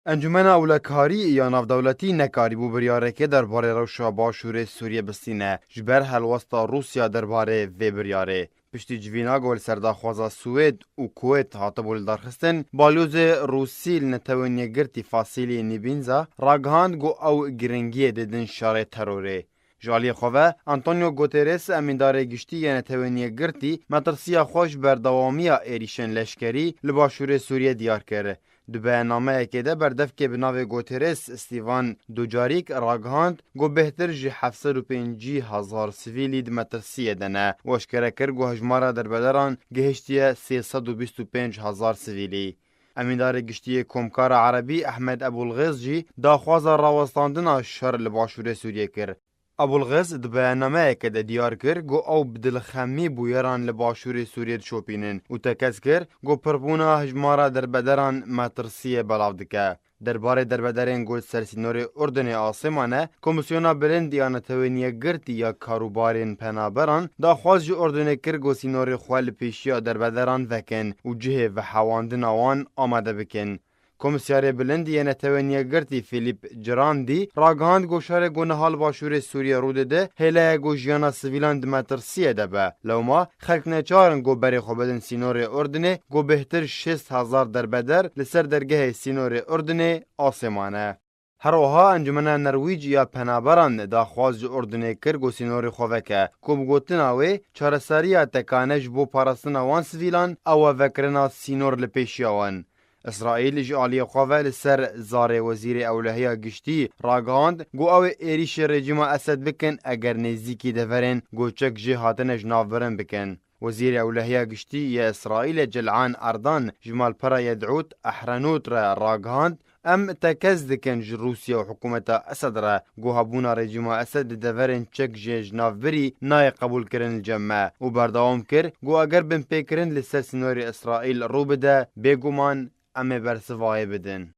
انجمن اولکاری یا نافدولتی نکاری بو بریارeke درباره روشا باشور سوریه بستینه جبر هلوستا روسیا درباره وی بریاره پشتی جوینا گول سرداخوازا سوید و کویت هاته بول درخستن بالوز روسیل نتوانیه گرتی فاصیلی نیبینزا راگهاند گو او گرنگیه دیدن شاره تروره جالی خواه انطونیو گوتریس امیندار گشتی یه نتوانیه گرتی مترسیا خوش بردوامیا ایریشن لشکری لباشور سوریه دیار کرده. دو بیاننامه که ده بردف که بناو گوتریس استیوان دوجاریک راگهاند گو بهتر جی 750,000 سیویلی ده مترسیه دنه وشکره کر گو هجمارا در بدران گهشتیه 325,000 سیویلی. امیندار گشتی کمکار عربی احمد ابوالغیز جی داخواز راوستاندن شر لباشور سوریه کر. ابوالغیز د بیاننامه که ده دیار کر گو او بدلخمی بویران لباشور سوریه شوپینن و تکز کر گو پربونا هجمارا در بدران مترسیه بلاو دکه. درباره دربدرین گل سرسینور اردن آسمانه کمیسیونا بلند یا نتوانیه گرتی یا کاروبارین پنابران دا خواست جو اردن کر گو سینور خوال پیشیا دربدران وکن و جه و حواندن آوان آمده بکن. کمیسیار بلند یه نتوانیه گرتی فیلیپ جراندی راگهاند گوشار گونهال باشور سوریه رو ده هله گوشیانا سویلان دمترسیه ده به لوما خلق نچارن گو بری خوبدن سینور اردنه گو بهتر 6,000 در بدر لسر درگه سینور اردنه آسمانه. هر وها انجمن نرویج یا پنابران دا خواز اردنه کر گو سینور خواه که کم گوتن آوه چارساری تکانش بو پارستن آوان سویلان او وکرنا سینور لپیشی آوان. اسرائیل جعالی خواه لسر زار وزیر اولهی گشتی راگاند گو او ایریش رژیم اسد بکن اگر نزدیکی دفرن گو چک جهاتنش نافورن بکن. وزیر اولهی گشتی یا اسرائیل جلعان اردان جمال پرا یدعوت احرنوت را راگاند ام تکز دکن روسیا و حکومت اسد را گو هبونا رژیم اسد دفرن چک جناف بری نای قبول کرن الجمع و بردوام کر گو اگر بن پیکرن لسر سنوری اسرائیل رو بده بگومان امه برسوایه بدن.